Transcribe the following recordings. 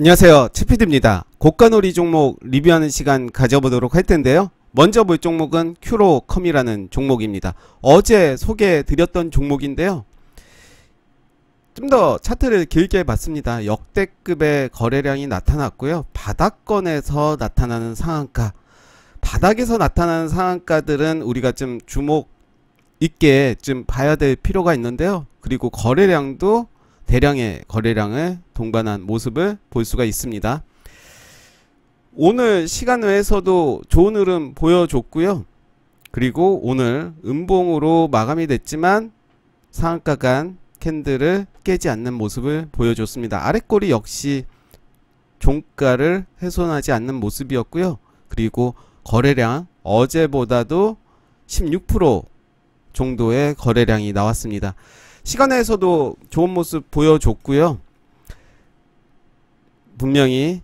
안녕하세요, 최피디입니다. 고가놀이 종목 리뷰하는 시간 가져보도록 할 텐데요. 먼저 볼 종목은 큐로컴이라는 종목입니다. 어제 소개해드렸던 종목인데요. 좀 더 차트를 길게 봤습니다. 역대급의 거래량이 나타났고요. 바닥권에서 나타나는 상한가, 바닥에서 나타나는 상한가들은 우리가 좀 주목 있게 좀 봐야 될 필요가 있는데요. 그리고 거래량도 대량의 거래량을 동반한 모습을 볼 수가 있습니다. 오늘 시간 외에서도 좋은 흐름 보여줬고요. 그리고 오늘 음봉으로 마감이 됐지만 상한가 간 캔들을 깨지 않는 모습을 보여줬습니다. 아랫꼬리 역시 종가를 훼손하지 않는 모습이었고요. 그리고 거래량 어제보다도 16% 정도의 거래량이 나왔습니다. 시간에서도 좋은 모습 보여줬고요. 분명히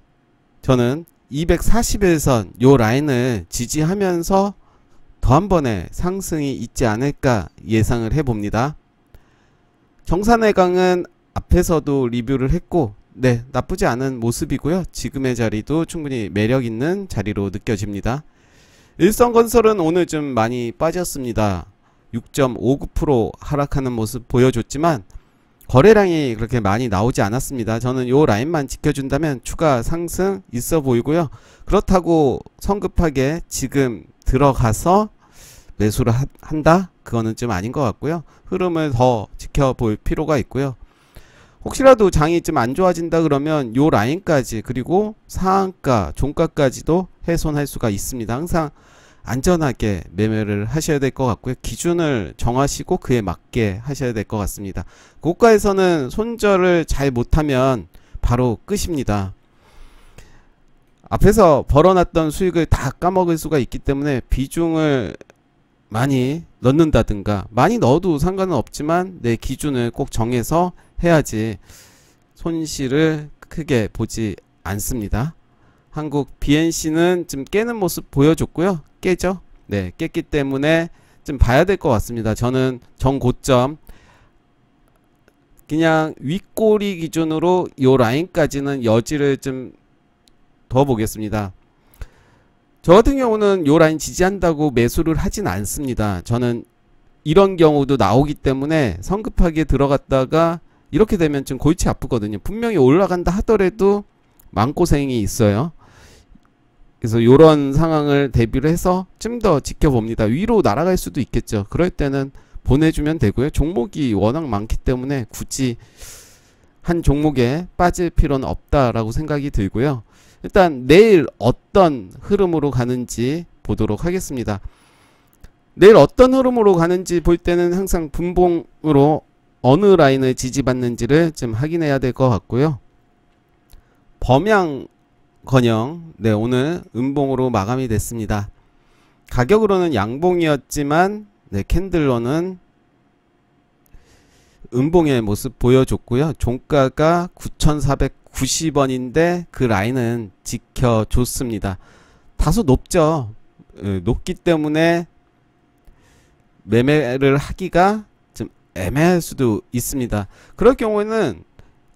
저는 241선 요 라인을 지지하면서 더 한 번의 상승이 있지 않을까 예상을 해봅니다. 정산해강은 앞에서도 리뷰를 했고 나쁘지 않은 모습이고요. 지금의 자리도 충분히 매력있는 자리로 느껴집니다. 일성건설은 오늘 좀 많이 빠졌습니다. 6.59% 하락하는 모습 보여줬지만 거래량이 그렇게 많이 나오지 않았습니다. 저는 요 라인만 지켜준다면 추가 상승 있어 보이고요. 그렇다고 성급하게 지금 들어가서 매수를 한다? 그거는 좀 아닌 것 같고요. 흐름을 더 지켜볼 필요가 있고요. 혹시라도 장이 좀 안 좋아진다 그러면 요 라인까지 그리고 상한가, 종가까지도 훼손할 수가 있습니다. 항상 안전하게 매매를 하셔야 될 것 같고요. 기준을 정하시고 그에 맞게 하셔야 될 것 같습니다. 고가에서는 손절을 잘 못하면 바로 끝입니다. 앞에서 벌어놨던 수익을 다 까먹을 수가 있기 때문에 비중을 많이 넣는다든가, 많이 넣어도 상관은 없지만 내 기준을 꼭 정해서 해야지 손실을 크게 보지 않습니다. 한국 BNC는 좀 깨는 모습 보여줬고요. 깨죠? 네, 깼기 때문에 좀 봐야 될 것 같습니다. 저는 정고점 그냥 윗꼬리 기준으로 요 라인까지는 여지를 좀 더 보겠습니다. 저 같은 경우는 요 라인 지지한다고 매수를 하진 않습니다. 저는 이런 경우도 나오기 때문에 성급하게 들어갔다가 이렇게 되면 좀 골치 아프거든요. 분명히 올라간다 하더라도 마음고생이 있어요. 그래서 요런 상황을 대비를 해서 좀 더 지켜봅니다. 위로 날아갈 수도 있겠죠. 그럴 때는 보내주면 되고요. 종목이 워낙 많기 때문에 굳이 한 종목에 빠질 필요는 없다라고 생각이 들고요. 일단 내일 어떤 흐름으로 가는지 보도록 하겠습니다. 내일 어떤 흐름으로 가는지 볼 때는 항상 분봉으로 어느 라인을 지지받는지를 좀 확인해야 될 것 같고요. 범양건영 오늘 음봉으로 마감이 됐습니다. 가격으로는 양봉이었지만 캔들로는 음봉의 모습 보여줬고요. 종가가 9,490원인데 그 라인은 지켜줬습니다. 다소 높죠. 높기 때문에 매매를 하기가 좀 애매할 수도 있습니다. 그럴 경우에는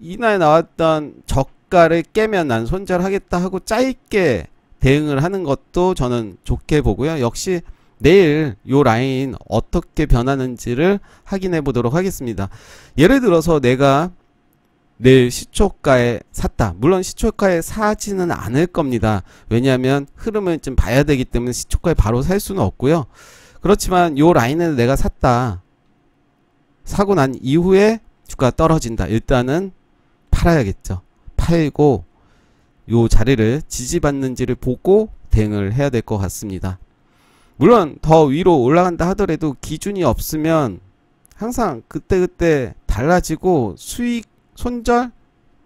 이날 나왔던 저가를 깨면 난 손절하겠다 하고 짧게 대응을 하는 것도 저는 좋게 보고요. 역시 내일 요 라인 어떻게 변하는지를 확인해 보도록 하겠습니다. 예를 들어서 내가 내일 시초가에 샀다. 물론 시초가에 사지는 않을 겁니다. 왜냐하면 흐름을 좀 봐야 되기 때문에 시초가에 바로 살 수는 없고요. 그렇지만 요 라인을 내가 샀다. 사고 난 이후에 주가 떨어진다. 일단은 팔아야겠죠. 팔고 요 자리를 지지받는지를 보고 대응을 해야 될 것 같습니다. 물론 더 위로 올라간다 하더라도 기준이 없으면 항상 그때그때 달라지고 수익, 손절,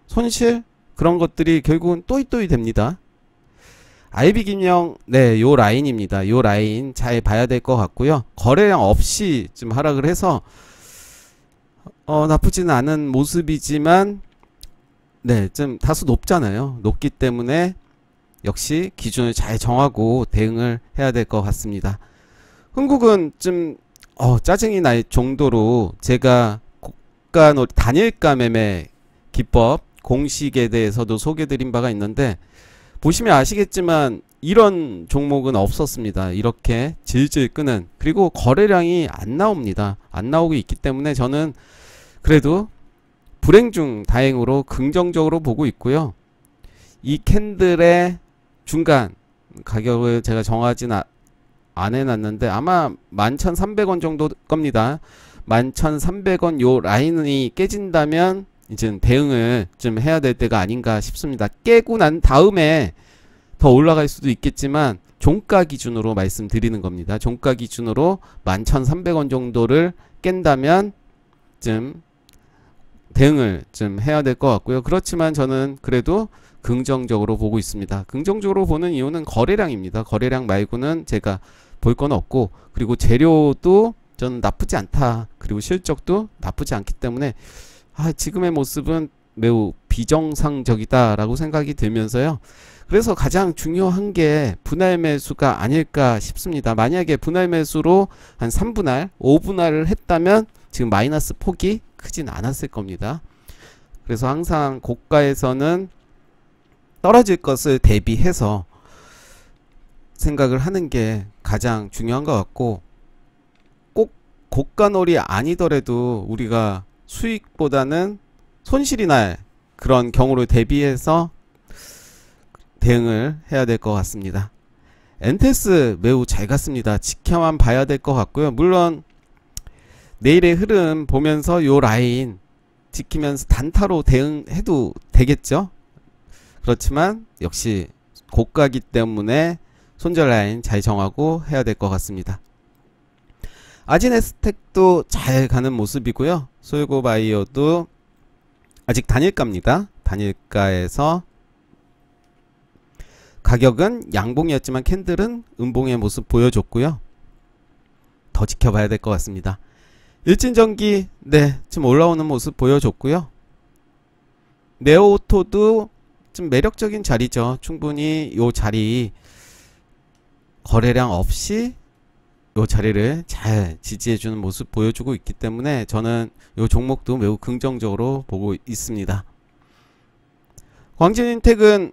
손실 그런 것들이 결국은 또이또이 됩니다. IB금융 요 라인입니다. 요 라인 잘 봐야 될 것 같고요. 거래량 없이 좀 하락을 해서 나쁘지는 않은 모습이지만 좀 다소 높잖아요. 높기 때문에 역시 기준을 잘 정하고 대응을 해야 될 것 같습니다. 흥국은 좀 짜증이 날 정도로 제가 단일가 매매 기법 공식에 대해서도 소개드린 바가 있는데 보시면 아시겠지만 이런 종목은 없었습니다. 이렇게 질질 끄는, 그리고 거래량이 안 나옵니다. 안 나오고 있기 때문에 저는 그래도 불행 중 다행으로 긍정적으로 보고 있고요. 이 캔들의 중간 가격을 제가 정하진 안 해놨는데 아마 11,300원 정도 겁니다. 11,300원 요 라인이 깨진다면 이제 대응을 좀 해야 될 때가 아닌가 싶습니다. 깨고 난 다음에 더 올라갈 수도 있겠지만 종가 기준으로 말씀드리는 겁니다. 종가 기준으로 11,300원 정도를 깬다면 좀 대응을 좀 해야 될 것 같고요. 그렇지만 저는 그래도 긍정적으로 보고 있습니다. 긍정적으로 보는 이유는 거래량입니다. 거래량 말고는 제가 볼 건 없고, 그리고 재료도 저는 나쁘지 않다. 그리고 실적도 나쁘지 않기 때문에 지금의 모습은 매우 비정상적이다 라고 생각이 들면서요. 그래서 가장 중요한 게 분할 매수가 아닐까 싶습니다. 만약에 분할 매수로 한 3분할, 5분할을 했다면 지금 마이너스 폭이 크진 않았을 겁니다. 그래서 항상 고가에서는 떨어질 것을 대비해서 생각을 하는 게 가장 중요한 것 같고, 꼭 고가놀이 아니더라도 우리가 수익보다는 손실이 날 그런 경우를 대비해서 대응을 해야 될 것 같습니다. 엔테스 매우 잘 갔습니다. 지켜만 봐야 될 것 같고요. 물론 내일의 흐름 보면서 요 라인 지키면서 단타로 대응해도 되겠죠. 그렇지만 역시 고가기 때문에 손절 라인 잘 정하고 해야 될 것 같습니다. 아지네스텍도 잘 가는 모습이고요. 솔고바이오도 아직 단일가입니다. 단일가에서 가격은 양봉이었지만 캔들은 음봉의 모습 보여줬고요. 더 지켜봐야 될 것 같습니다. 일진전기 지금 올라오는 모습 보여줬고요. 네오오토도 좀 매력적인 자리죠. 충분히 요 자리 거래량 없이 요 자리를 잘 지지해주는 모습 보여주고 있기 때문에 저는 요 종목도 매우 긍정적으로 보고 있습니다. 광진인텍은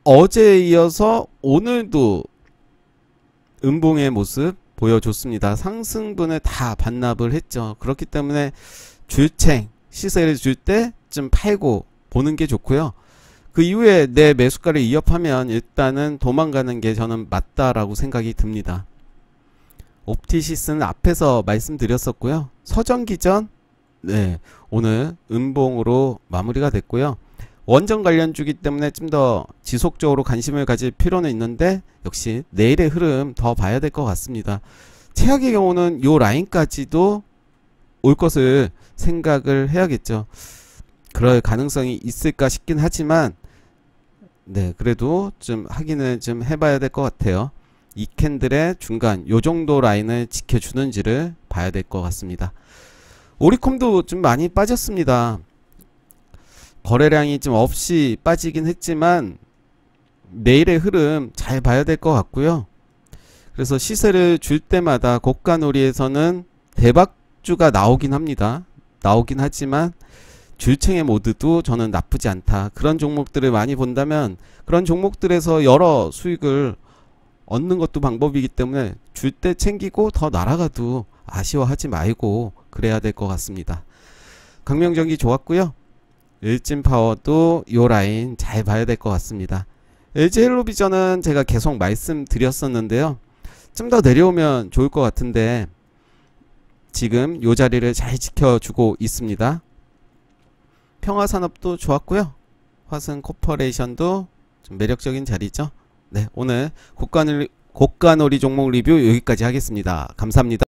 어제에 이어서 오늘도 음봉의 모습 보여줬습니다. 상승분을 다 반납을 했죠. 그렇기 때문에 줄챙 시세를 줄 때 좀 팔고 보는 게 좋고요. 그 이후에 내 매수가를 이업하면 일단은 도망가는 게 저는 맞다라고 생각이 듭니다. 옵티시스는 앞에서 말씀드렸었고요. 서전기전 오늘 음봉으로 마무리가 됐고요. 원전 관련주기 때문에 좀 더 지속적으로 관심을 가질 필요는 있는데 역시 내일의 흐름 더 봐야 될 것 같습니다. 최악의 경우는 요 라인까지도 올 것을 생각을 해야겠죠. 그럴 가능성이 있을까 싶긴 하지만 그래도 좀 확인을 좀 해봐야 될 것 같아요. 이 캔들의 중간 요 정도 라인을 지켜주는지를 봐야 될 것 같습니다. 오리콤도 좀 많이 빠졌습니다. 거래량이 좀 없이 빠지긴 했지만 내일의 흐름 잘 봐야 될 것 같고요. 그래서 시세를 줄 때마다 고가놀이에서는 대박주가 나오긴 합니다. 나오긴 하지만 줄챙의 모드도 저는 나쁘지 않다. 그런 종목들을 많이 본다면 그런 종목들에서 여러 수익을 얻는 것도 방법이기 때문에 줄 때 챙기고 더 날아가도 아쉬워하지 말고 그래야 될 것 같습니다. 강명전기 좋았고요. 일진파워도 요 라인 잘 봐야 될 것 같습니다. LG헬로비전은 제가 계속 말씀드렸었는데요. 좀 더 내려오면 좋을 것 같은데 지금 요 자리를 잘 지켜주고 있습니다. 평화산업도 좋았고요. 화승코퍼레이션도 좀 매력적인 자리죠. 오늘 고가놀이 종목 리뷰 여기까지 하겠습니다. 감사합니다.